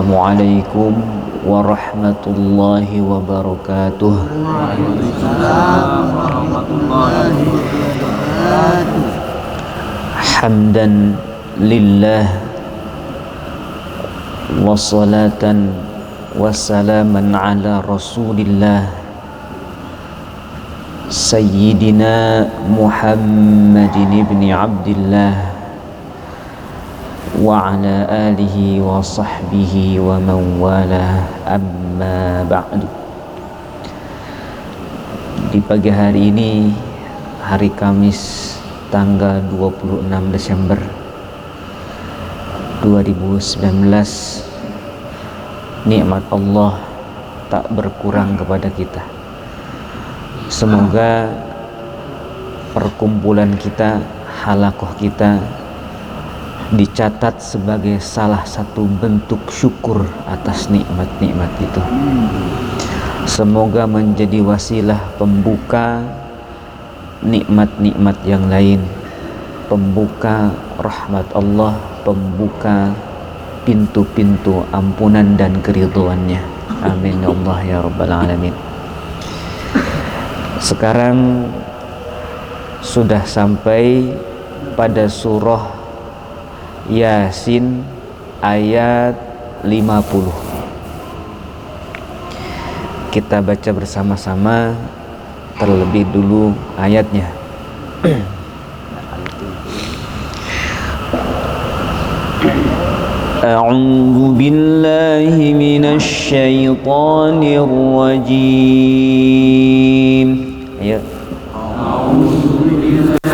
Assalamualaikum warahmatullahi wabarakatuh. Waalaikumsalam warahmatullahi wabarakatuh. Hamdan lillah wassalatan wassalaman ala rasulillah Sayyidina Muhammadin ibni Abdillah wa ala alihi wa sahbihi wa man wala, amma ba'du. Di pagi hari ini, hari Kamis tanggal 26 Desember 2019, nikmat Allah tak berkurang kepada kita. Semoga perkumpulan kita, halakoh kita dicatat sebagai salah satu bentuk syukur atas nikmat-nikmat itu. Semoga menjadi wasilah pembuka nikmat-nikmat yang lain, pembuka rahmat Allah, pembuka pintu-pintu ampunan dan keridhoannya. Amin ya Allah ya Rabbal Alamin. Sekarang sudah sampai pada surah Yasin ayat 50. Kita baca bersama-sama terlebih dulu ayatnya. A'udzu billahi minasy syaithanir rajim. Ayo. A'udzu billahi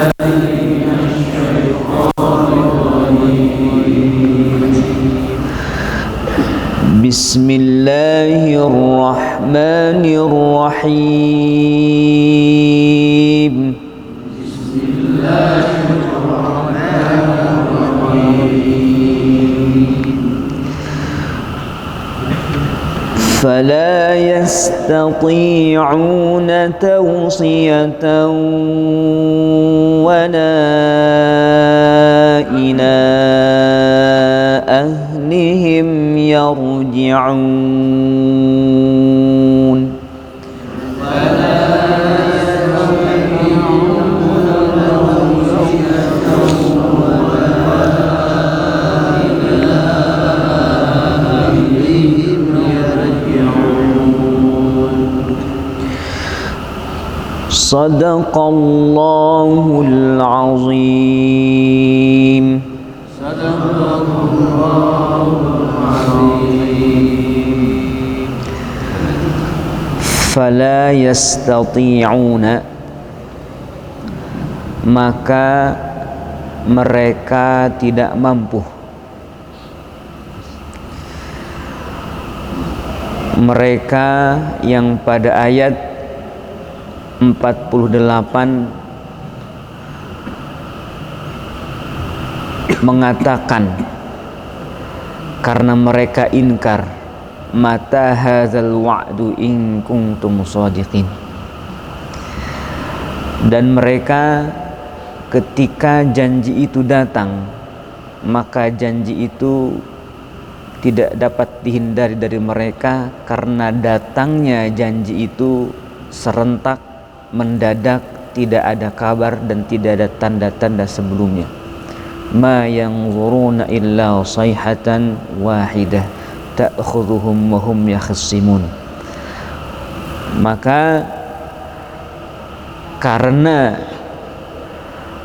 Bismillahirrahmanirrahim. فلا يستطيعون توصية ولا إلى أهلهم يرجعون. Sadaqallahul azim. Fala yastati'una, maka mereka tidak mampu. Mereka yang pada ayat 48 mengatakan karena mereka inkar, mata hadzal wa'du in kuntum shadiqin. Dan mereka ketika janji itu datang, maka janji itu tidak dapat dihindari dari mereka karena datangnya janji itu serentak, mendadak, tidak ada kabar dan tidak ada tanda-tanda sebelumnya. Ma yanzuruna illa sayhatan wahidah ta'khudhuhum wa hum yakhsimun. Maka karena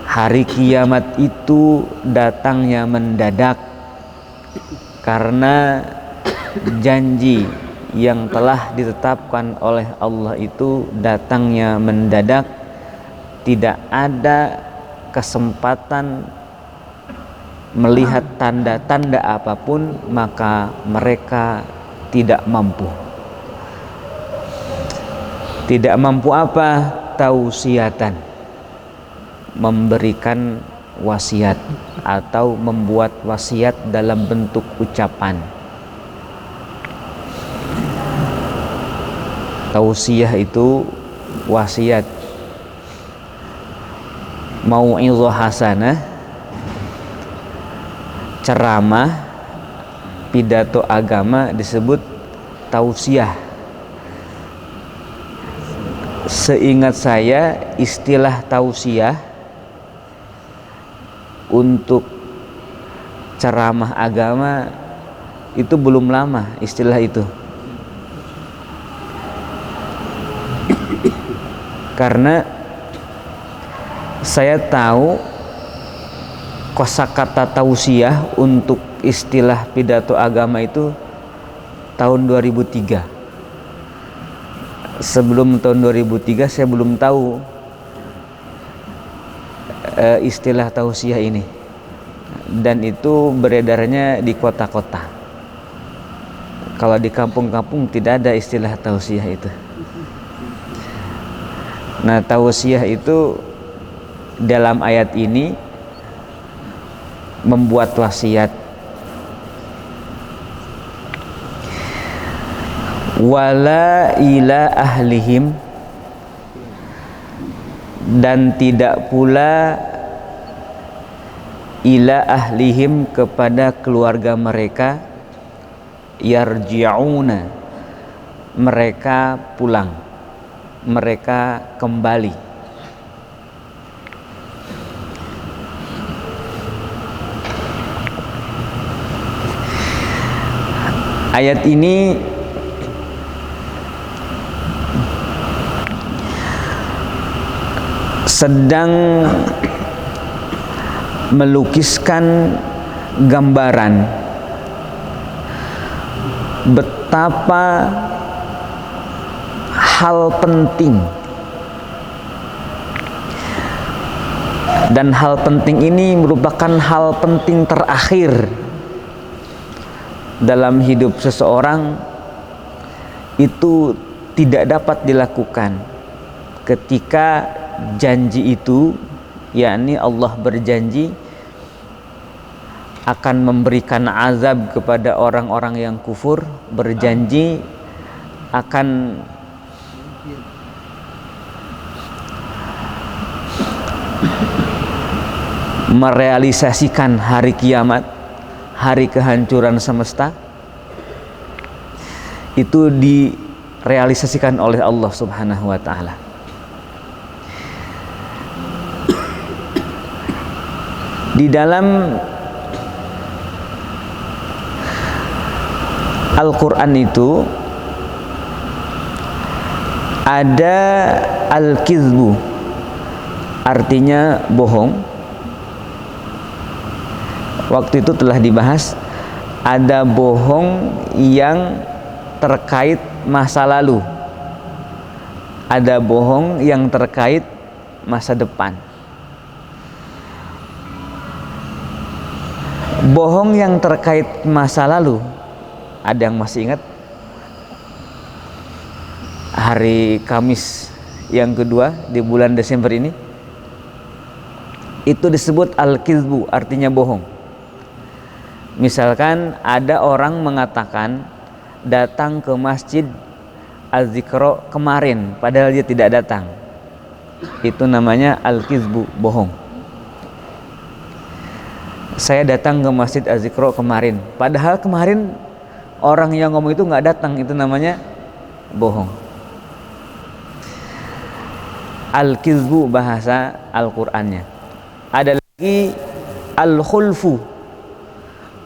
hari kiamat itu datangnya mendadak, karena janji yang telah ditetapkan oleh Allah itu datangnya mendadak, tidak ada kesempatan melihat tanda-tanda apapun, maka mereka tidak mampu. Tidak mampu apa? Tausiatan, memberikan wasiat atau membuat wasiat dalam bentuk ucapan. Tausiyah itu wasiat, mau'izah hasanah, ceramah pidato agama disebut tausiah. Seingat saya istilah tausiah untuk ceramah agama itu belum lama istilah itu. Karena saya tahu kosakata tausiah untuk istilah pidato agama itu tahun 2003. Sebelum tahun 2003 saya belum tahu istilah tausiah ini, dan itu beredarnya di kota-kota. Kalau di kampung-kampung tidak ada istilah tausiah itu. Nah, tausiah itu dalam ayat ini membuat wasiat. Wala ila ahlihim, dan tidak pula ila ahlihim kepada keluarga mereka, yarji'una, mereka pulang, mereka kembali. Ayat ini sedang melukiskan gambaran betapa hal penting, dan hal penting ini merupakan hal penting terakhir dalam hidup seseorang. Itu tidak dapat dilakukan ketika janji itu, yakni Allah berjanji akan memberikan azab kepada orang-orang yang kufur, berjanji akan merealisasikan hari kiamat, hari kehancuran semesta. Itu direalisasikan oleh Allah Subhanahu wa ta'ala. Di dalam Al-Quran itu ada al-kizbu, artinya bohong. Waktu itu telah dibahas, ada bohong yang terkait masa lalu, ada bohong yang terkait masa depan. Bohong yang terkait masa lalu, ada yang masih ingat hari Kamis yang kedua di bulan Desember ini? Itu disebut al-kizbu, artinya bohong. Misalkan ada orang mengatakan datang ke masjid Az-Zikra kemarin, padahal dia tidak datang. Itu namanya al-kizbu, bohong. Saya datang ke masjid Az-Zikra kemarin, padahal kemarin orang yang ngomong itu nggak datang. Itu namanya bohong. Al-kizbu bahasa Al-Qur'annya. Ada lagi al-khulfu.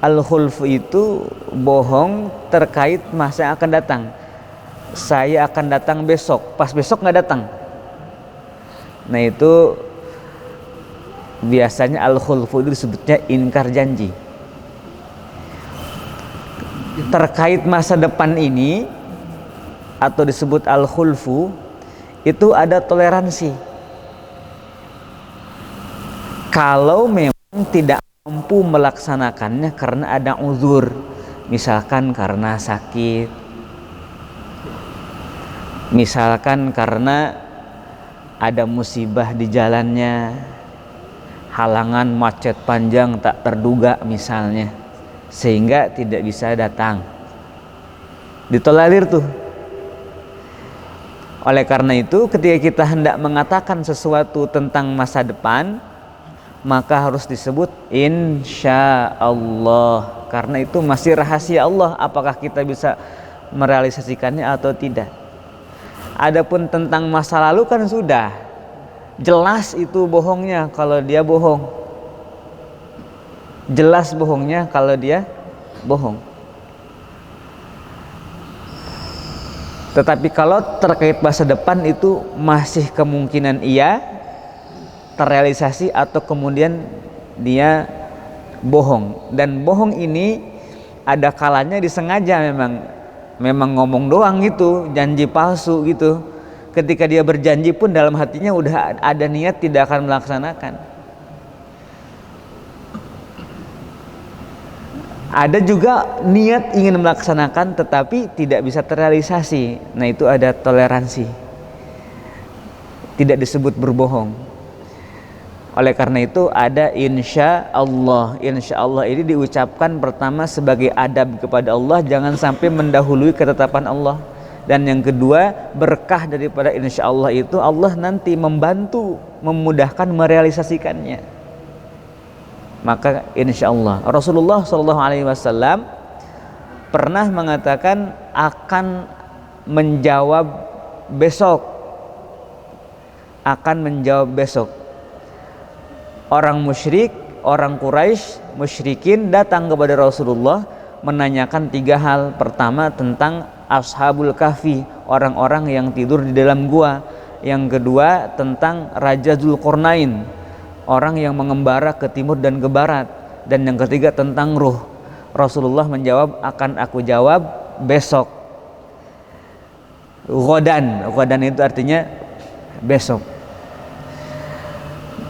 Al-khulfu itu bohong terkait masa yang akan datang. Saya akan datang besok, pas besok nggak datang. Nah, itu biasanya al-khulfu itu disebutnya ingkar janji. Terkait masa depan ini atau disebut al-khulfu, itu ada toleransi. Kalau memang tidak mampu melaksanakannya karena ada uzur, misalkan karena sakit, misalkan karena ada musibah di jalannya, halangan macet panjang tak terduga misalnya, sehingga tidak bisa datang, ditolerir tuh. Oleh karena itu, ketika kita hendak mengatakan sesuatu tentang masa depan, maka harus disebut insya Allah, karena itu masih rahasia Allah apakah kita bisa merealisasikannya atau tidak. Adapun tentang masa lalu kan sudah jelas itu bohongnya kalau dia bohong, jelas bohongnya kalau dia bohong. Tetapi kalau terkait masa depan itu masih kemungkinan iya terrealisasi atau kemudian dia bohong. Dan bohong ini ada kalanya disengaja, memang ngomong doang gitu, janji palsu gitu. Ketika dia berjanji pun dalam hatinya udah ada niat tidak akan melaksanakan. Ada juga niat ingin melaksanakan tetapi tidak bisa terrealisasi. Nah, itu ada toleransi. Tidak disebut berbohong. Oleh karena itu ada insya Allah. Insya Allah ini diucapkan pertama sebagai adab kepada Allah, jangan sampai mendahului ketetapan Allah. Dan yang kedua, berkah daripada insya Allah itu Allah nanti membantu, memudahkan merealisasikannya. Maka insya Allah Rasulullah SAW pernah mengatakan akan menjawab besok, akan menjawab besok. Orang musyrik, orang Quraisy, musyrikin datang kepada Rasulullah menanyakan 3 hal. Pertama tentang Ashabul Kahfi, orang-orang yang tidur di dalam gua. Yang kedua tentang Raja Dzulqarnain, orang yang mengembara ke timur dan ke barat. Dan yang ketiga tentang ruh. Rasulullah menjawab, akan aku jawab besok. Ghadan itu artinya besok.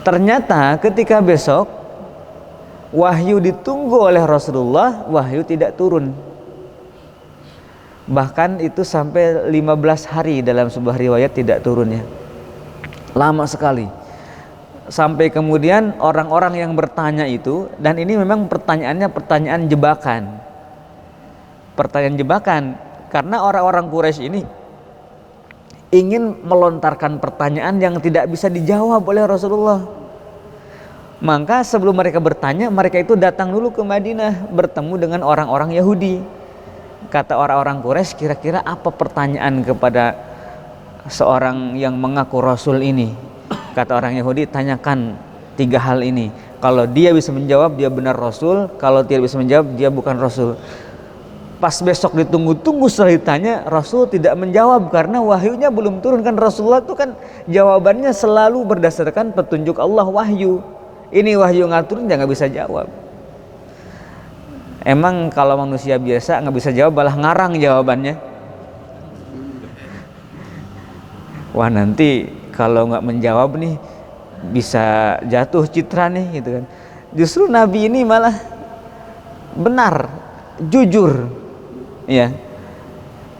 Ternyata ketika besok wahyu ditunggu oleh Rasulullah, wahyu tidak turun. Bahkan itu sampai 15 hari dalam sebuah riwayat tidak turunnya. Lama sekali. Sampai kemudian orang-orang yang bertanya itu, dan ini memang pertanyaannya pertanyaan jebakan. Pertanyaan jebakan, karena orang-orang Quraisy ini ingin melontarkan pertanyaan yang tidak bisa dijawab oleh Rasulullah. Maka sebelum mereka bertanya, mereka itu datang dulu ke Madinah, bertemu dengan orang-orang Yahudi. Kata orang-orang Quraisy, kira-kira apa pertanyaan kepada seorang yang mengaku Rasul ini? Kata orang Yahudi, tanyakan 3 hal ini. Kalau dia bisa menjawab, dia benar Rasul. Kalau tidak bisa menjawab, dia bukan Rasul. Pas besok ditunggu-tunggu setelah ditanya, Rasul tidak menjawab karena wahyunya belum turun. Kan Rasulullah itu kan jawabannya selalu berdasarkan petunjuk Allah, wahyu. Ini wahyu nggak turun, dia nggak bisa jawab. Emang kalau manusia biasa nggak bisa jawab, malah ngarang jawabannya. Wah, nanti kalau nggak menjawab nih bisa jatuh citra nih gitu kan. Justru Nabi ini malah benar, jujur. Ya,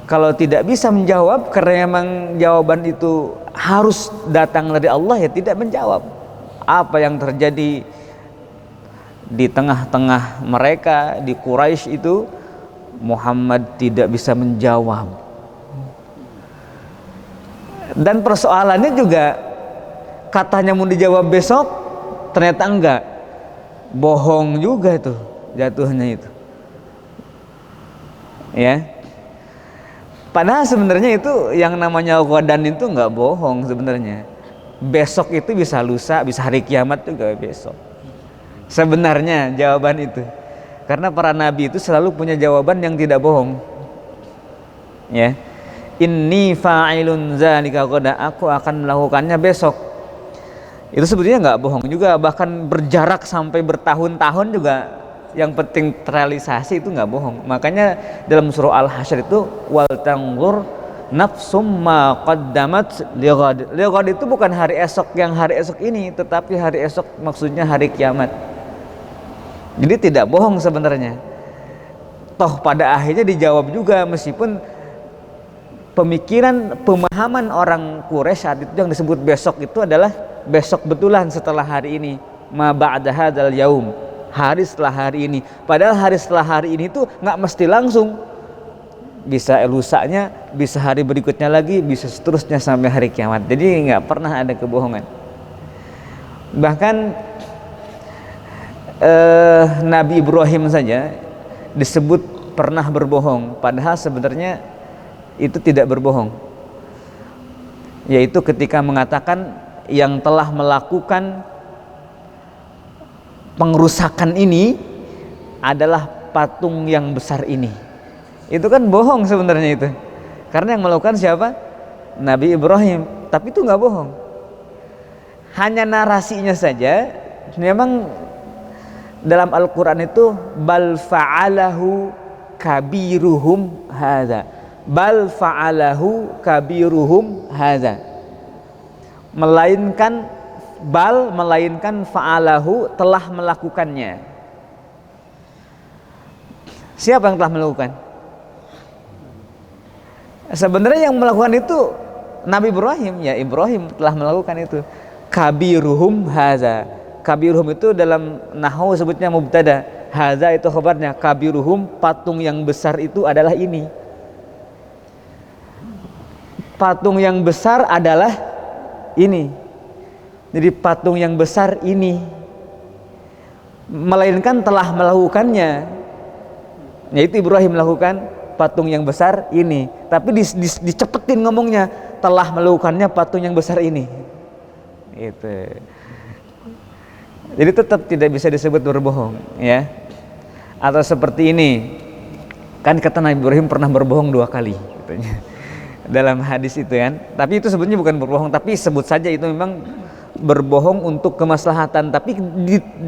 kalau tidak bisa menjawab karena memang jawaban itu harus datang dari Allah, ya tidak menjawab. Apa yang terjadi di tengah-tengah mereka di Quraisy itu, Muhammad tidak bisa menjawab. Dan persoalannya juga katanya mau dijawab besok, ternyata enggak. Bohong juga tuh jatuhnya itu. Ya, padahal sebenarnya itu yang namanya ghadan itu nggak bohong sebenarnya. Besok itu bisa lusa, bisa hari kiamat juga besok. Sebenarnya jawaban itu, karena para nabi itu selalu punya jawaban yang tidak bohong. Ya, inni fa'ilun dzalika ghadan, aku akan melakukannya besok. Itu sebetulnya nggak bohong juga, bahkan berjarak sampai bertahun-tahun juga. Yang penting terrealisasi itu nggak bohong. Makanya dalam surah Al-Hasyr itu wal tanzur nafsum ma qaddamat lighad. Lighad itu bukan hari esok yang hari esok ini, tetapi hari esok maksudnya hari kiamat. Jadi tidak bohong sebenarnya. Toh pada akhirnya dijawab juga, meskipun pemikiran pemahaman orang Quraisy saat itu yang disebut besok itu adalah besok betulan setelah hari ini, ma ba'da hadzal yaum, hari setelah hari ini. Padahal hari setelah hari ini tuh nggak mesti langsung, bisa lusanya, bisa hari berikutnya lagi, bisa seterusnya sampai hari kiamat. Jadi nggak pernah ada kebohongan. Bahkan Nabi Ibrahim saja disebut pernah berbohong, padahal sebenarnya itu tidak berbohong, yaitu ketika mengatakan yang telah melakukan pengrusakan ini adalah patung yang besar ini. Itu kan bohong sebenarnya itu, karena yang melakukan siapa? Nabi Ibrahim. Tapi itu nggak bohong, hanya narasinya saja. Memang dalam Al-Quran itu bal fa'alahu kabiruhum hadza, bal fa'alahu kabiruhum hadza, melainkan fa'alahu, telah melakukannya. Siapa yang telah melakukan? Sebenarnya yang melakukan itu Nabi Ibrahim, ya Ibrahim telah melakukan itu. Kabiruhum hadza, kabiruhum itu dalam nahwu sebutnya mubtada, hadza itu khabarnya. Kabiruhum, patung yang besar itu adalah ini. Patung yang besar adalah ini. Jadi patung yang besar ini, melainkan telah melakukannya, yaitu Ibrahim melakukan patung yang besar ini. Tapi dicepetin ngomongnya, telah melakukannya patung yang besar ini. Itu. Jadi tetap tidak bisa disebut berbohong, ya. Atau seperti ini, kan kata Nabi Ibrahim pernah berbohong 2 kali, katanya, dalam hadis itu kan. Tapi itu sebetulnya bukan berbohong, tapi sebut saja itu memang berbohong untuk kemaslahatan. Tapi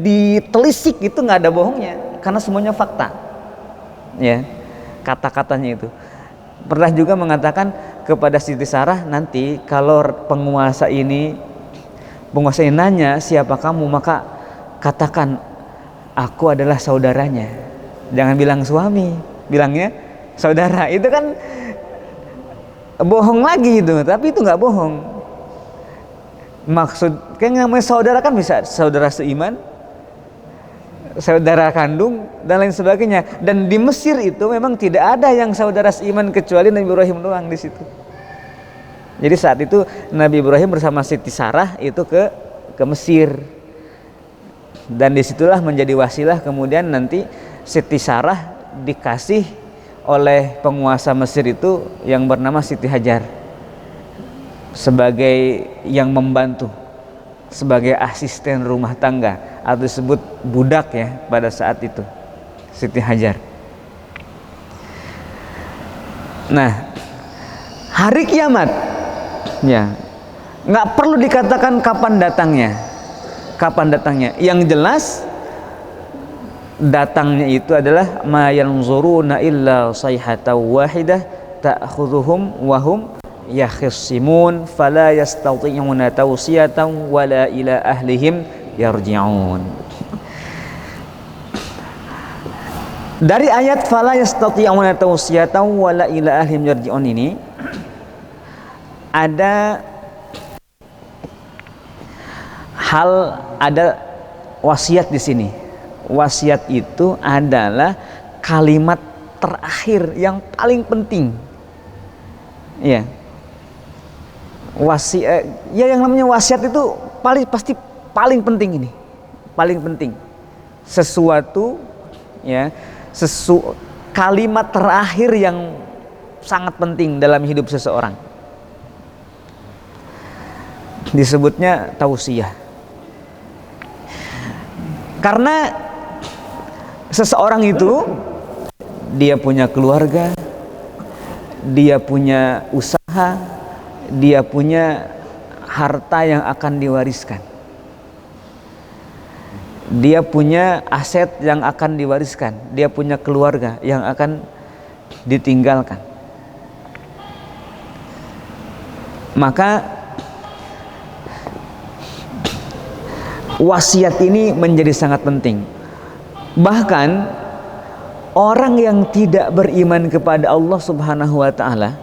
ditelisik itu nggak ada bohongnya, karena semuanya fakta, ya. Kata-katanya itu pernah juga mengatakan kepada Siti Sarah, nanti kalau penguasa ini nanya siapa kamu, maka katakan aku adalah saudaranya. Jangan bilang suami, bilangnya saudara. Itu kan bohong lagi itu, tapi itu nggak bohong. Maksud kan namanya saudara kan bisa saudara seiman, saudara kandung, dan lain sebagainya. Dan di Mesir itu memang tidak ada yang saudara seiman kecuali Nabi Ibrahim doang di situ. Jadi saat itu Nabi Ibrahim bersama Siti Sarah itu ke Mesir, dan disitulah menjadi wasilah kemudian nanti Siti Sarah dikasih oleh penguasa Mesir itu yang bernama Siti Hajar sebagai yang membantu, sebagai asisten rumah tangga, atau disebut budak ya pada saat itu, Siti Hajar. Nah, hari kiamat ya nggak perlu dikatakan kapan datangnya. Yang jelas datangnya itu adalah ma yanzuruna illa sayhatan wahidah ta'khudhuhum wa hum yakhissimun fala yastati'una tawsiyatan wala ila ahlihim yarji'un. Dari ayat fala yastati'una tawsiyatan wala ila ahlihim yarji'un ini ada wasiat di sini. Wasiat itu adalah kalimat terakhir yang paling penting. Ya. Yang namanya wasiat itu pasti paling penting ini. Paling penting. Sesuatu ya, kalimat terakhir yang sangat penting dalam hidup seseorang. Disebutnya tausiyah. Karena seseorang itu dia punya keluarga, dia punya usaha, dia punya harta yang akan diwariskan, dia punya aset yang akan diwariskan, dia punya keluarga yang akan ditinggalkan. Maka wasiat ini menjadi sangat penting. Bahkan orang yang tidak beriman kepada Allah Subhanahu wa taala,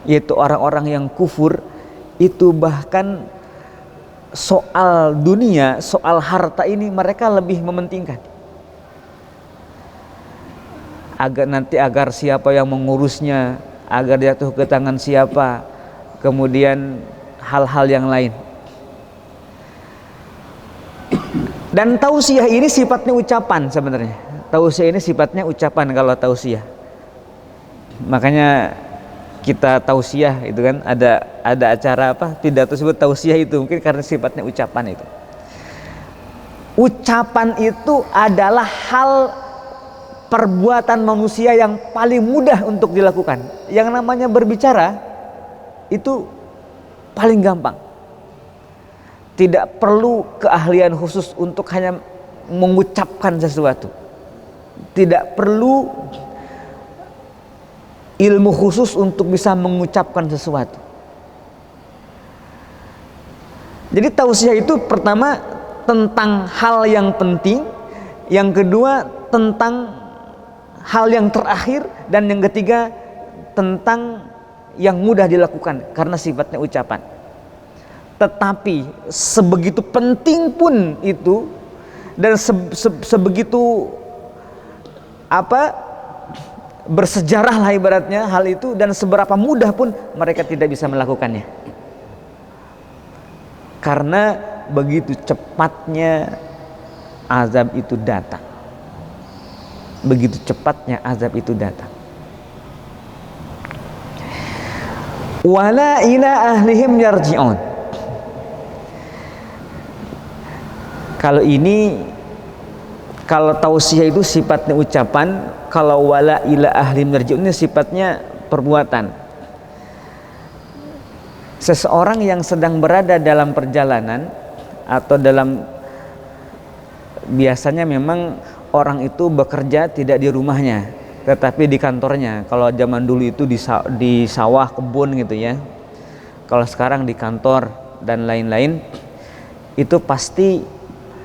yaitu orang-orang yang kufur, itu bahkan soal dunia, soal harta ini mereka lebih mementingkan. Agar siapa yang mengurusnya, agar jatuh ke tangan siapa, kemudian hal-hal yang lain. Dan tausiah ini sifatnya ucapan sebenarnya. Tausiah ini sifatnya ucapan kalau tausiah. Makanya kita tausiah itu kan ada acara apa pidato tersebut tausiah itu mungkin karena sifatnya ucapan itu. Ucapan itu adalah hal perbuatan manusia yang paling mudah untuk dilakukan. Yang namanya berbicara itu paling gampang. Tidak perlu keahlian khusus untuk hanya mengucapkan sesuatu. Tidak perlu ilmu khusus untuk bisa mengucapkan sesuatu. Jadi tausiah itu pertama tentang hal yang penting, yang kedua tentang hal yang terakhir, dan yang ketiga tentang yang mudah dilakukan karena sifatnya ucapan. Tetapi sebegitu penting pun itu dan sebegitu bersejarah lah ibaratnya hal itu, dan seberapa mudah pun mereka tidak bisa melakukannya karena begitu cepatnya azab itu datang. Begitu cepatnya azab itu datang. Wala ila ahlihim yarji'un. Kalau tausiah itu sifatnya ucapan, kalau wala ila ahlihim yarji'un ini sifatnya perbuatan. Seseorang yang sedang berada dalam perjalanan atau biasanya memang orang itu bekerja tidak di rumahnya tetapi di kantornya. Kalau zaman dulu itu di sawah, kebun gitu ya. Kalau sekarang di kantor dan lain-lain, itu pasti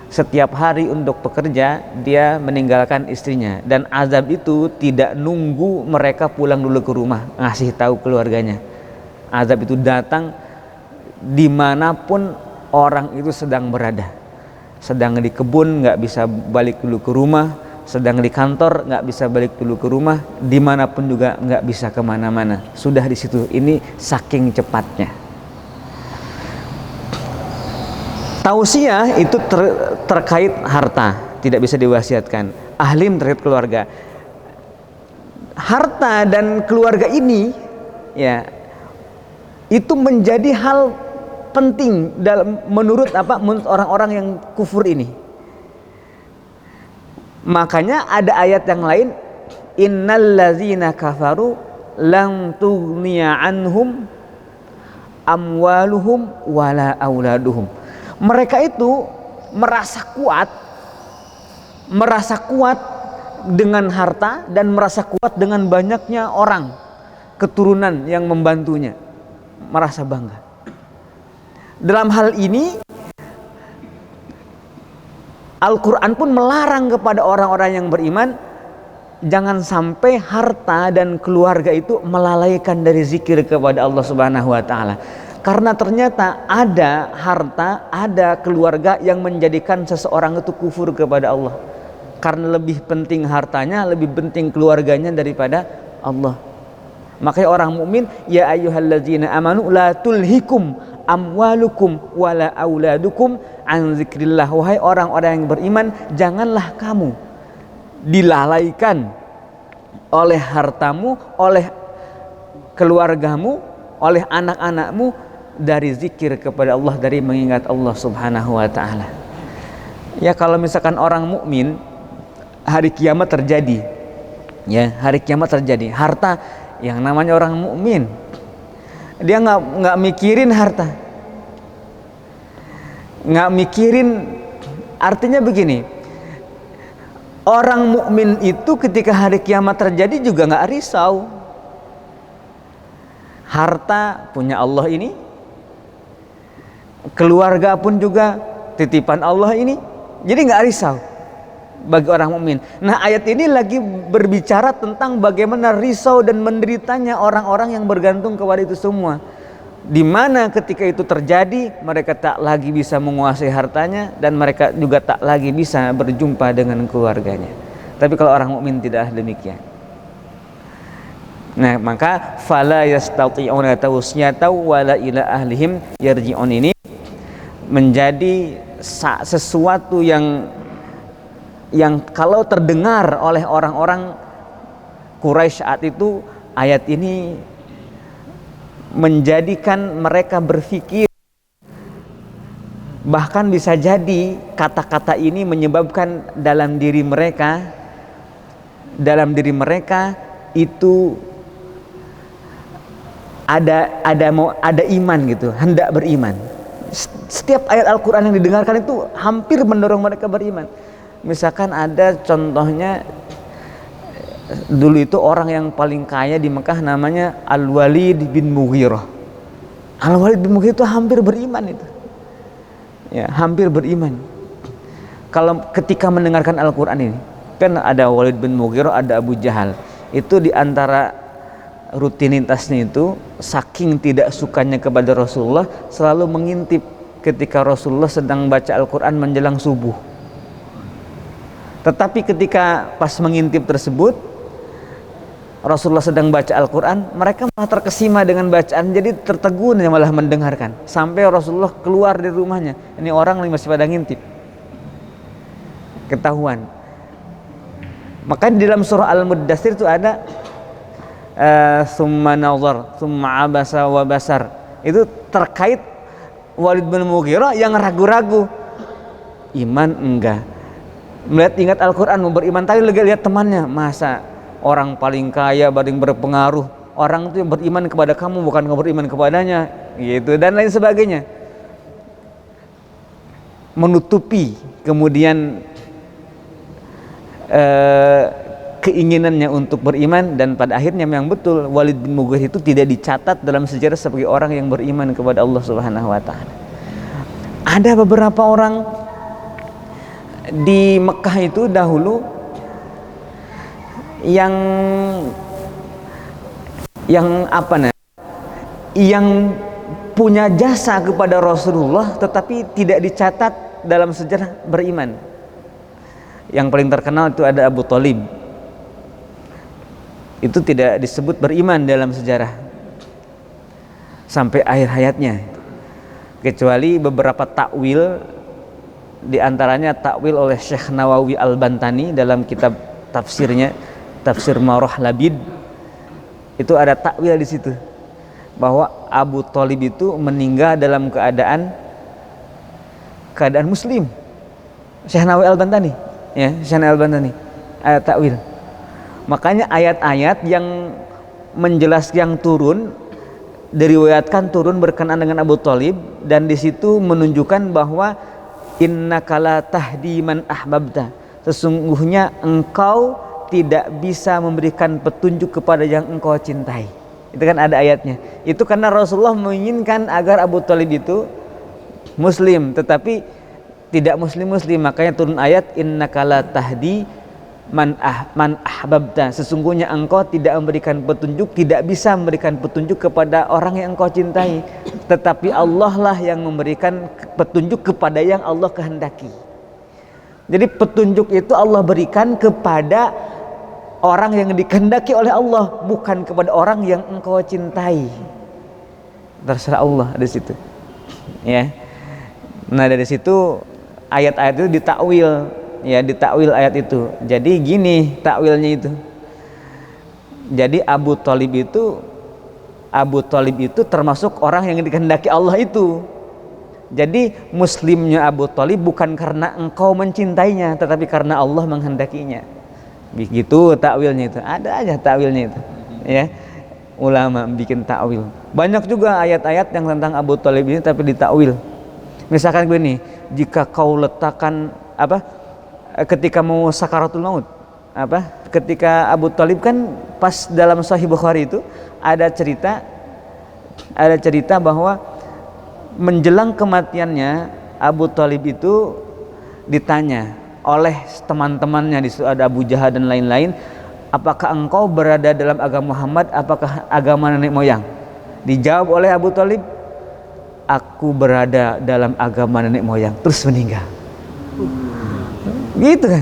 setiap hari untuk bekerja dia meninggalkan istrinya, dan azab itu tidak nunggu mereka pulang dulu ke rumah ngasih tahu keluarganya. Azab itu datang dimanapun orang itu sedang berada. Sedang di kebun nggak bisa balik dulu ke rumah, sedang di kantor nggak bisa balik dulu ke rumah, dimanapun juga nggak bisa kemana-mana. Sudah di situ. Ini saking cepatnya. Tausiah itu terkait harta, tidak bisa diwasiatkan. Ahlim terkait keluarga. Harta dan keluarga ini ya itu menjadi hal penting menurut orang-orang yang kufur ini. Makanya ada ayat yang lain, innal ladzina kafaru lam tughniya anhum amwaluhum wala auladuhum. Mereka itu merasa kuat dengan harta dan merasa kuat dengan banyaknya orang keturunan yang membantunya, merasa bangga. Dalam hal ini Al-Quran pun melarang kepada orang-orang yang beriman jangan sampai harta dan keluarga itu melalaikan dari zikir kepada Allah Subhanahu wa ta'ala. Karena ternyata ada harta, ada keluarga yang menjadikan seseorang itu kufur kepada Allah. Karena lebih penting hartanya, lebih penting keluarganya daripada Allah. Makanya orang mukmin, ya ayyuhalladzina amanu la tulhikum amwalukum wala auladukum an zikrillah. Wahai orang-orang yang beriman, janganlah kamu dilalaikan oleh hartamu, oleh keluargamu, oleh anak-anakmu dari zikir kepada Allah, dari mengingat Allah Subhanahu wa ta'ala. Ya kalau misalkan orang mukmin hari kiamat terjadi, ya hari kiamat terjadi, harta yang namanya orang mukmin dia nggak mikirin harta, nggak mikirin. Artinya begini, orang mukmin itu ketika hari kiamat terjadi juga nggak risau. Harta punya Allah ini, keluarga pun juga titipan Allah ini, jadi nggak risau bagi orang mukmin. Nah ayat ini lagi berbicara tentang bagaimana risau dan menderitanya orang-orang yang bergantung kepada itu semua. Dimana ketika itu terjadi mereka tak lagi bisa menguasai hartanya dan mereka juga tak lagi bisa berjumpa dengan keluarganya. Tapi kalau orang mukmin tidak demikian. Nah maka fala yastati'una tawsiyata wala ila ahlihim yarji'un ini menjadi sesuatu yang kalau terdengar oleh orang-orang Quraisy saat itu, ayat ini menjadikan mereka berpikir, bahkan bisa jadi kata-kata ini menyebabkan dalam diri mereka itu ada iman gitu, hendak beriman. Setiap ayat Al-Quran yang didengarkan itu hampir mendorong mereka beriman. Misalkan ada contohnya, dulu itu orang yang paling kaya di Mekah namanya Al-Walid bin Mughirah. Al-Walid bin Mughirah itu hampir beriman itu. Ya, hampir beriman. Kalau ketika mendengarkan Al-Quran ini, kan ada Walid bin Mughirah, ada Abu Jahal. Itu di antara rutinitasnya itu, saking tidak sukanya kepada Rasulullah, selalu mengintip ketika Rasulullah sedang baca Al-Quran menjelang subuh. Tetapi ketika pas mengintip tersebut, Rasulullah sedang baca Al-Quran, mereka malah terkesima dengan bacaan, jadi tertegun malah mendengarkan. Sampai Rasulullah keluar dari rumahnya, ini orang masih pada ngintip, ketahuan. Maka di dalam surah Al-Muddatsir itu ada summa nazar, summa abasa wa basar. Itu terkait Walid bin Mughirah yang ragu-ragu, iman enggak, melihat ingat Al-Quran mau beriman, tapi lihat temannya, masa orang paling kaya, paling berpengaruh, orang itu beriman kepada kamu, bukan kamu beriman kepadanya, gitu, dan lain sebagainya, menutupi kemudian keinginannya untuk beriman. Dan pada akhirnya memang betul Walid bin Mughirah itu tidak dicatat dalam sejarah sebagai orang yang beriman kepada Allah Subhanahu wa taala. Ada beberapa orang di Mekah itu dahulu yang punya jasa kepada Rasulullah tetapi tidak dicatat dalam sejarah beriman. Yang paling terkenal itu ada Abu Thalib. Itu tidak disebut beriman dalam sejarah sampai akhir hayatnya, kecuali beberapa takwil, diantaranya takwil oleh Syekh Nawawi Al-Bantani dalam kitab tafsirnya, Tafsir Marah Labid. Itu ada takwil di situ bahwa Abu Thalib itu meninggal dalam keadaan muslim. Syekh Nawawi Al-Bantani, ya, Syekh Nawawi Al-Bantani ada takwil. Makanya ayat-ayat yang menjelaskan, yang turun, diriwayatkan turun berkenaan dengan Abu Thalib, dan di situ menunjukkan bahwa innaka la tahdi man ahbabta, sesungguhnya engkau tidak bisa memberikan petunjuk kepada yang engkau cintai. Itu kan ada ayatnya. Itu karena Rasulullah menginginkan agar Abu Thalib itu muslim, tetapi tidak muslim, makanya turun ayat innaka la tahdi man ahbabta, sesungguhnya engkau tidak memberikan petunjuk, tidak bisa memberikan petunjuk kepada orang yang engkau cintai, tetapi Allah lah yang memberikan petunjuk kepada yang Allah kehendaki. Jadi petunjuk itu Allah berikan kepada orang yang dikehendaki oleh Allah, bukan kepada orang yang engkau cintai. Terserah Allah di situ, ya. Nah, dari situ ayat-ayat itu ditakwil, ya, ditakwil ayat itu. Jadi gini takwilnya itu. Jadi Abu Thalib itu termasuk orang yang dikehendaki Allah itu. Jadi muslimnya Abu Thalib bukan karena engkau mencintainya, tetapi karena Allah menghendakinya. Begitu takwilnya itu. Ada aja takwilnya itu, ya. Ulama bikin takwil. Banyak juga ayat-ayat yang tentang Abu Thalib ini tapi ditakwil. Misalkan begini, jika kau letakkan ketika mau sakaratul maut, ketika Abu Thalib kan pas dalam Sahih Bukhari itu ada cerita bahwa menjelang kematiannya Abu Thalib itu ditanya oleh teman-temannya, di situ ada Abu Jahal dan lain-lain, apakah engkau berada dalam agama Muhammad, apakah agama nenek moyang? Dijawab oleh Abu Thalib, aku berada dalam agama nenek moyang, terus meninggal. Gitu kan.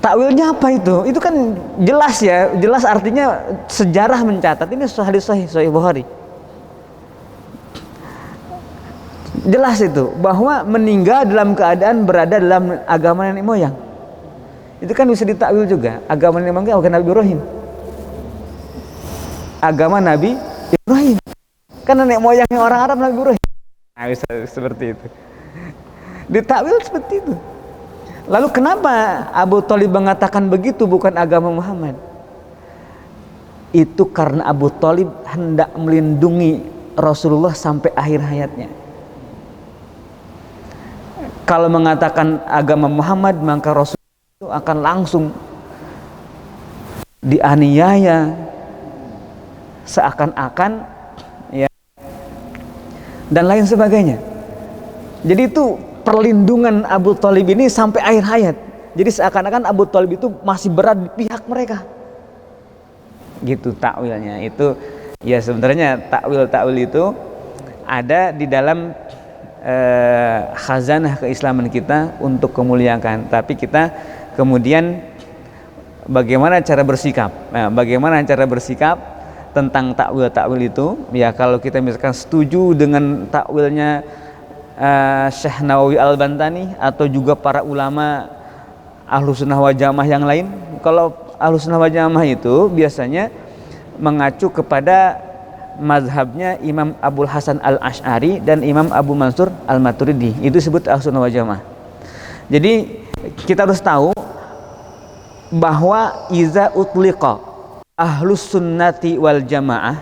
Takwilnya apa itu? Itu kan jelas, ya, jelas, artinya sejarah mencatat ini hadis sahih Bukhari. Jelas itu bahwa meninggal dalam keadaan berada dalam agama nenek moyang. Itu kan bisa ditakwil juga. Agama nenek moyang agama Nabi Ibrahim. Agama Nabi Ibrahim. Kan nenek moyangnya orang Arab Nabi Ibrahim. Nah, bisa seperti itu. Ditakwil seperti itu. Lalu kenapa Abu Thalib mengatakan begitu bukan agama Muhammad? Itu karena Abu Thalib hendak melindungi Rasulullah sampai akhir hayatnya. Kalau mengatakan agama Muhammad, maka Rasul itu akan langsung dianiaya seakan-akan ya, dan lain sebagainya. Jadi itu perlindungan Abu Thalib ini sampai akhir hayat. Jadi seakan-akan Abu Thalib itu masih berada di pihak mereka. Gitu takwilnya. Itu ya sebenarnya takwil itu ada di dalam khazanah keislaman kita untuk kemuliaan, tapi kita kemudian bagaimana cara bersikap. Nah, bagaimana cara bersikap tentang takwil itu? Ya kalau kita misalkan setuju dengan takwilnya Syekh Nawawi Al-Bantani atau juga para ulama Ahlussunnah wal Jamaah yang lain. Kalau Ahlussunnah wal Jamaah itu biasanya mengacu kepada mazhabnya Imam Abul Hasan Al-Asy'ari dan Imam Abu Mansur Al-Maturidi. Itu disebut Ahlussunnah wal Jamaah. Jadi kita harus tahu bahwa iza utliqa Ahlus Sunnati wal Jamaah,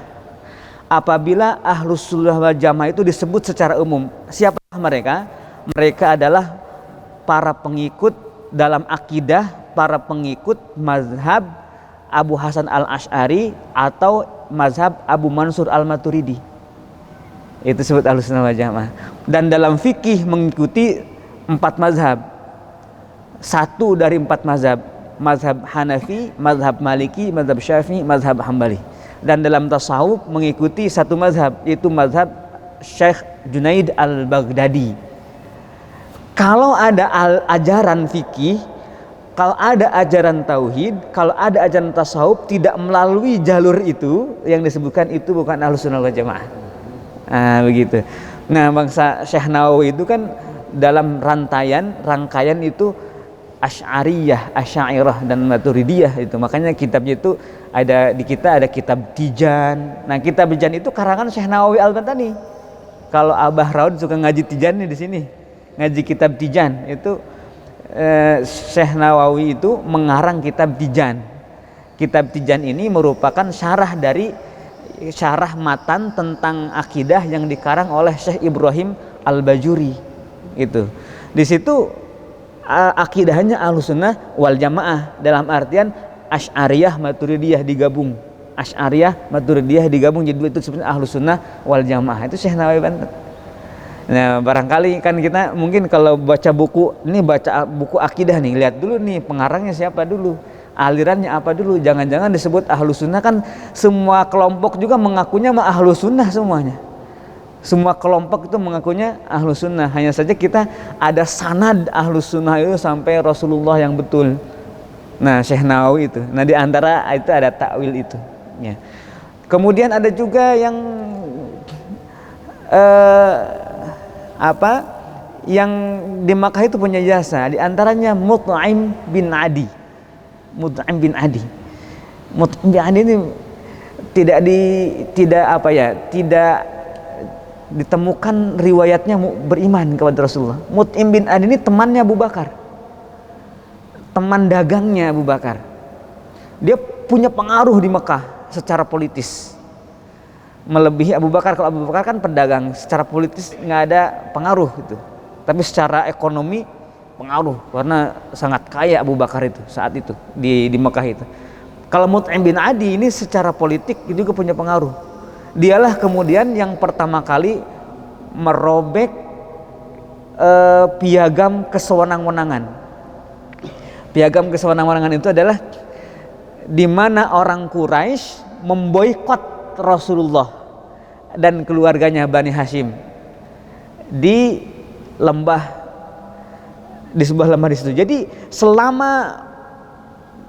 apabila Ahlus Sunnah wal Jamaah itu disebut secara umum, siapa mereka? Mereka adalah para pengikut dalam akidah, para pengikut mazhab Abu Hasan Al-Asy'ari atau mazhab Abu Mansur Al-Maturidi. Itu disebut Ahlussunnah wal Jamaah. Dan dalam fikih mengikuti 4 mazhab. 1 dari 4 mazhab. Mazhab Hanafi, mazhab Maliki, mazhab Syafi'i, mazhab Hambali. Dan dalam tasawuf mengikuti 1 mazhab, yaitu mazhab Syekh Junaid Al-Baghdadi. Kalau ada ajaran fikih, kalau ada ajaran tauhid, kalau ada ajaran tasawuf tidak melalui jalur itu yang disebutkan, itu bukan Ahlussunnah wal Jamaah. Nah, begitu. Nah, bangsa Syekh Nawawi itu kan dalam rangkaian itu Asy'ariyah, Asy'ariyah dan Maturidiyah itu. Makanya kitabnya itu ada di kita, ada kitab Tijan. Nah, kitab Tijan itu karangan Syekh Nawawi Al-Bantani. Kalau Abah Raud suka ngaji Tijan nih di sini. Ngaji kitab Tijan itu Syekh Nawawi itu mengarang kitab Tijan. Kitab Tijan ini merupakan syarah dari syarah matan tentang akidah yang dikarang oleh Syekh Ibrahim Al-Bajuri. Itu. Di situ akidahnya Ahlussunnah wal Jamaah dalam artian Asy'ariyah Maturidiyah digabung. Asy'ariyah Maturidiyah digabung jadi itu sebenarnya Ahlussunnah wal Jamaah. Itu Syekh Nawawi Banten. Nah, barangkali kan kita mungkin kalau baca buku akidah nih, lihat dulu nih pengarangnya siapa dulu, alirannya apa dulu. Jangan-jangan disebut Ahlussunnah, kan semua kelompok juga mengakunya Ahlussunnah semuanya. Semua kelompok itu mengakunya Ahlussunnah. Hanya saja kita ada sanad Ahlussunnah itu sampai Rasulullah yang betul. Nah, Syekh Nawawi itu. Nah, di antara itu ada takwil itu. Ya. Kemudian ada juga yang yang di Makkah itu punya jasa, di antaranya Mut'im bin Adi. Mut'im bin Adi ini tidak ditemukan riwayatnya beriman kepada Rasulullah. Mut'im bin Adi ini temannya Abu Bakar, teman dagangnya Abu Bakar. Dia punya pengaruh di Mekah secara politis, melebihi Abu Bakar. Kalau Abu Bakar kan pedagang, secara politis nggak ada pengaruh gitu, tapi secara ekonomi pengaruh karena sangat kaya Abu Bakar itu saat itu di Mekah itu. Kalau Mut'im bin Adi ini secara politik juga punya pengaruh. Dialah kemudian yang pertama kali merobek piagam kesewenang-wenangan. Piagam kesewenang-wenangan itu adalah di mana orang Quraisy memboikot Rasulullah dan keluarganya Bani Hashim di sebuah lembah di situ. Jadi selama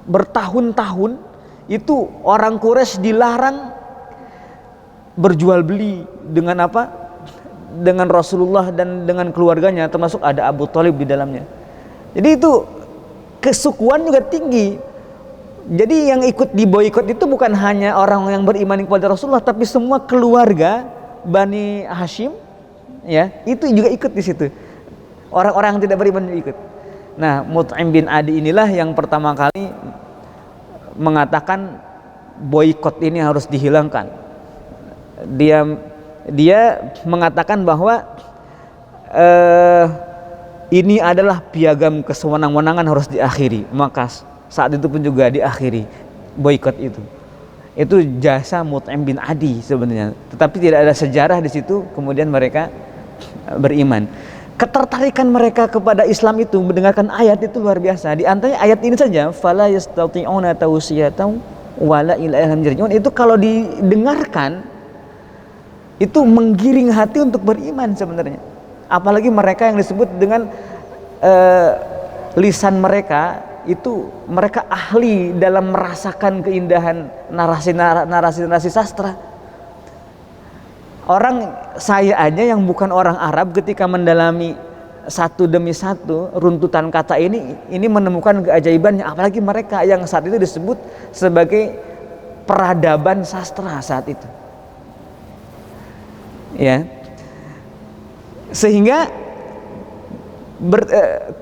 bertahun-tahun itu orang Quraisy dilarang berjual beli dengan dengan Rasulullah dan dengan keluarganya, termasuk ada Abu Thalib di dalamnya. Jadi itu kesukuan juga tinggi. Jadi yang ikut di boikot itu bukan hanya orang yang beriman kepada Rasulullah, tapi semua keluarga Bani Hashim, ya, itu juga ikut di situ. Orang-orang yang tidak beriman juga ikut. Nah, Mut'im bin Adi inilah yang pertama kali mengatakan boikot ini harus dihilangkan. Dia mengatakan bahwa ini adalah piagam kesewenang-wenangan, harus diakhiri. Maka saat itu pun juga diakhiri boikot itu. Itu jasa Mut'im bin Adi sebenarnya. Tetapi tidak ada sejarah di situ kemudian mereka beriman. Ketertarikan mereka kepada Islam itu mendengarkan ayat itu luar biasa. Di antaranya ayat ini saja, fala yastati'una tawsiyatan wala ilaihim yarji'un. Itu kalau didengarkan itu menggiring hati untuk beriman sebenarnya. Apalagi mereka yang disebut dengan lisan mereka itu, mereka ahli dalam merasakan keindahan narasi sastra. Orang saya aja yang bukan orang Arab ketika mendalami satu demi satu runtutan kata ini menemukan keajaibannya, apalagi mereka yang saat itu disebut sebagai peradaban sastra saat itu, ya. Sehingga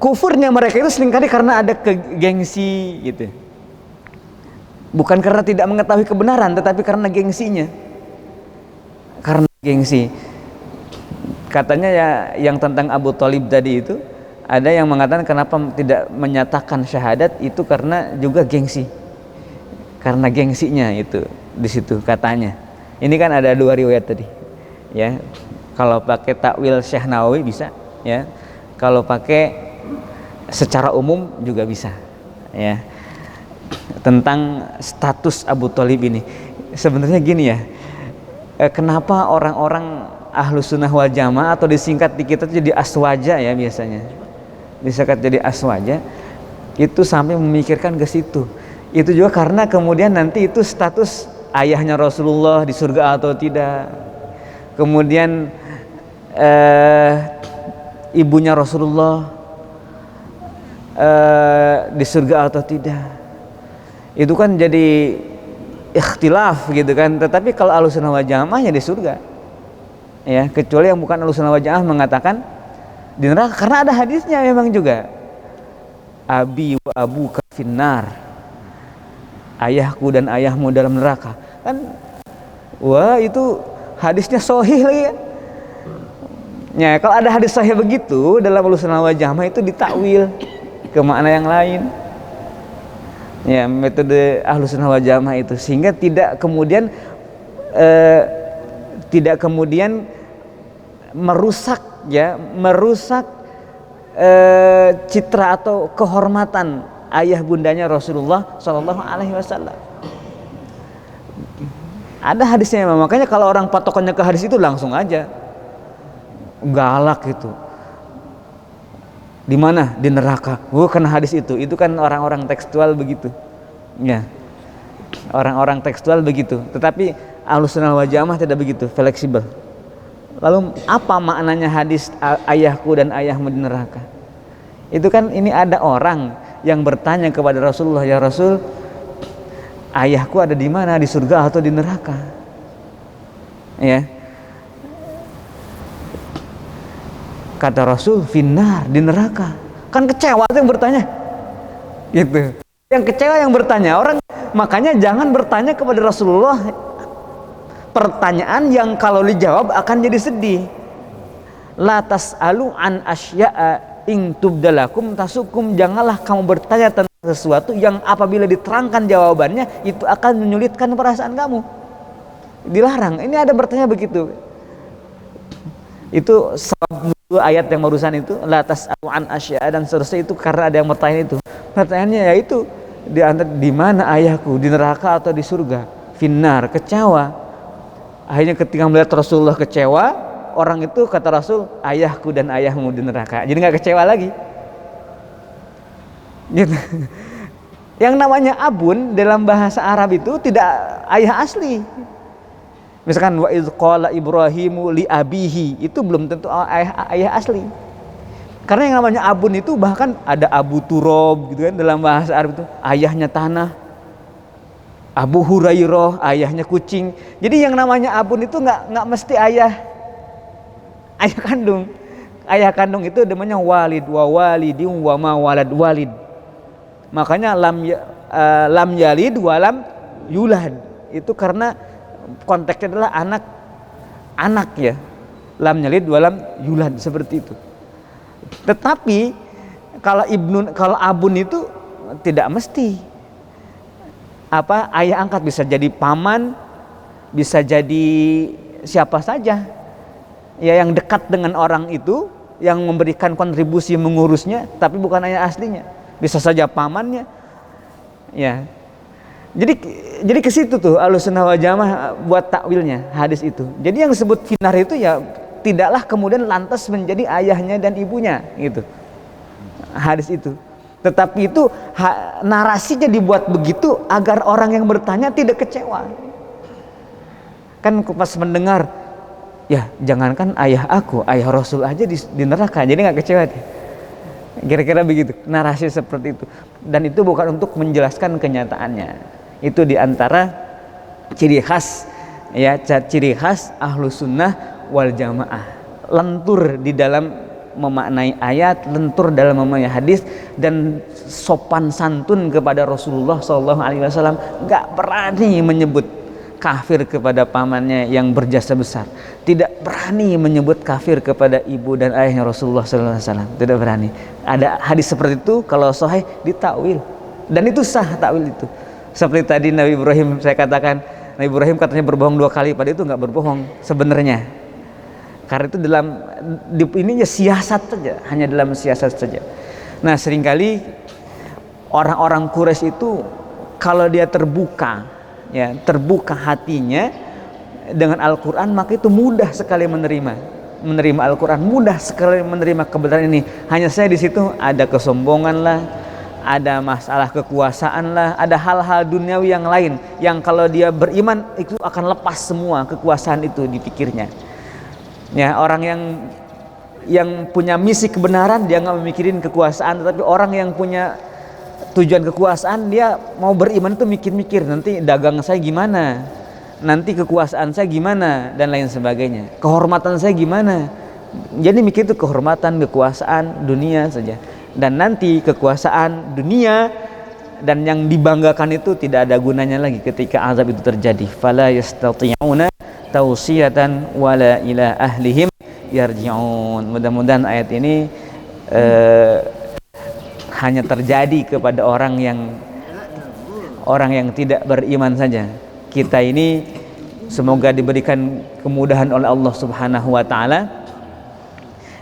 kufurnya mereka itu seringkali karena ada gengsi gitu, bukan karena tidak mengetahui kebenaran, tetapi karena gengsinya. Karena gengsi. Katanya ya, yang tentang Abu Thalib tadi itu, ada yang mengatakan kenapa tidak menyatakan syahadat itu karena juga gengsi, karena gengsinya itu di situ katanya. Ini kan ada dua riwayat tadi, ya. Kalau pakai takwil Syekh Nawawi bisa, ya. Kalau pakai secara umum juga bisa, ya. Tentang status Abu Thalib ini, sebenarnya gini ya. Kenapa orang-orang Ahlus Sunnah wal Jamaah atau disingkat di kita jadi aswaja ya, biasanya disingkat jadi aswaja, itu sampai memikirkan ke situ. Itu juga karena kemudian nanti itu status ayahnya Rasulullah di surga atau tidak, kemudian ibunya Rasulullah di surga atau tidak, itu kan jadi ikhtilaf gitu kan. Tetapi kalau Ahlussunnah wal Jamaah ya di surga, ya, kecuali yang bukan Ahlussunnah wal Jamaah mengatakan di neraka, karena ada hadisnya memang juga, abi wa abuka finnar, ayahku dan ayahmu dalam neraka kan. Wah, itu hadisnya sahih lagi ya. Ya, kalau ada hadis sahih begitu dalam Ahlussunnah wal Jamaah itu ditakwil ke makna yang lain, ya, metode Ahlussunnah wal Jamaah itu, sehingga tidak kemudian merusak citra atau kehormatan ayah bundanya Rasulullah Shallallahu Alaihi Wasallam. Ada hadisnya memang, makanya kalau orang patokannya ke hadis itu langsung aja galak itu. Di mana? Di neraka. Karena hadis itu kan orang-orang tekstual begitu, ya, orang-orang tekstual begitu. Tetapi Ahlussunnah wal Jamaah tidak begitu, fleksibel. Lalu apa maknanya hadis ayahku dan ayahmu di neraka? Itu kan ini ada orang yang bertanya kepada Rasulullah, ya Rasul, ayahku ada di mana, di surga atau di neraka? Ya, kata Rasul, finnar, di neraka. Kan kecewa tuh yang bertanya, gitu. Yang kecewa yang bertanya orang. Makanya jangan bertanya kepada Rasulullah pertanyaan yang kalau dijawab akan jadi sedih. La tas'alu an asya'a in tubdalakum tasukum. Janganlah kamu bertanya tentang sesuatu yang apabila diterangkan jawabannya itu akan menyulitkan perasaan kamu. Dilarang. Ini ada bertanya begitu. Itu sebab ayat yang barusan itu, la tas'alu an asya'a dan seterusnya, itu karena ada yang bertanya itu. Pertanyaannya yaitu di mana ayahku, di neraka atau di surga? Finnar, kecewa. Akhirnya ketika melihat Rasulullah kecewa, orang itu kata Rasul, ayahku dan ayahmu di neraka. Jadi nggak kecewa lagi. Gitu. Yang namanya abun dalam bahasa Arab itu tidak ayah asli. Misalkan wa idz qala Ibrahimu li abihi, itu belum tentu ayah asli. Karena yang namanya abun itu bahkan ada Abu Turab gitu kan, dalam bahasa Arab itu ayahnya tanah. Abu Hurairah ayahnya kucing. Jadi yang namanya abun itu nggak mesti ayah kandung. Ayah kandung itu namanya walid wa walidin wa ma walad walid. Makanya lam yalid wa lam yulad. Itu karena konteksnya adalah anak ya. Lam yalid wa lam yulad, seperti itu. Tetapi kalau abun itu tidak mesti ayah angkat, bisa jadi paman, bisa jadi siapa saja ya yang dekat dengan orang itu, yang memberikan kontribusi mengurusnya, tapi bukan ayah aslinya. Bisa saja pamannya ya. Jadi ke situ tuh Ahlussunnah wal Jamaah buat takwilnya hadis itu. Jadi yang disebut finar itu ya tidaklah kemudian lantas menjadi ayahnya dan ibunya gitu, hadis itu. Tetapi itu narasinya dibuat begitu agar orang yang bertanya tidak kecewa. Kan pas mendengar, ya jangankan ayah aku, ayah Rasul aja di neraka, jadi nggak kecewa dia. Kira-kira begitu narasi seperti itu. Dan itu bukan untuk menjelaskan kenyataannya. Itu diantara ciri khas Ahlussunnah wal Jamaah, lentur di dalam memaknai ayat, lentur dalam memaknai hadis, dan sopan santun kepada Rasulullah SAW. Nggak berani menyebut kafir kepada pamannya yang berjasa besar, tidak berani menyebut kafir kepada ibu dan ayahnya Rasulullah SAW, tidak berani. Ada hadis seperti itu, kalau sahih ditakwil, dan itu sah takwil itu. Seperti tadi Nabi Ibrahim, saya katakan Nabi Ibrahim katanya berbohong 2 kali, pada itu nggak berbohong sebenarnya. Karena itu ininya siasat saja, hanya dalam siasat saja. Nah, seringkali orang-orang Quraisy itu kalau dia terbuka hatinya dengan Al-Quran, maka itu mudah sekali menerima Al-Quran, mudah sekali menerima kebenaran ini. Hanya saya di situ ada kesombongan lah, ada masalah kekuasaan lah, ada hal-hal duniawi yang lain yang kalau dia beriman itu akan lepas semua kekuasaan itu di pikirnya. Ya, orang yang punya misi kebenaran dia nggak memikirin kekuasaan, tetapi orang yang punya tujuan kekuasaan dia mau beriman itu mikir-mikir, nanti dagang saya gimana, nanti kekuasaan saya gimana, dan lain sebagainya, kehormatan saya gimana. Jadi mikir itu kehormatan, kekuasaan dunia saja, dan nanti kekuasaan dunia dan yang dibanggakan itu tidak ada gunanya lagi ketika azab itu terjadi. Fala yastati'una tausiyatan wala ila ahlihim yarji'un. Mudah-mudahan ayat ini hanya terjadi kepada orang yang tidak beriman saja. Kita ini semoga diberikan kemudahan oleh Allah Subhanahu wa taala,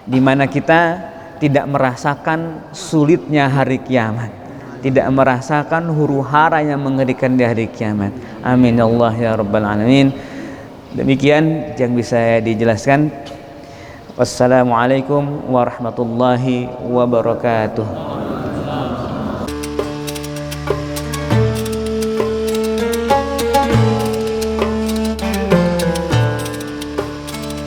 di mana kita tidak merasakan sulitnya hari kiamat, tidak merasakan huru-hara yang mengerikan di hari kiamat. Amin ya Allah ya rabbal alamin. Demikian yang bisa dijelaskan. Wassalamualaikum warahmatullahi wabarakatuh.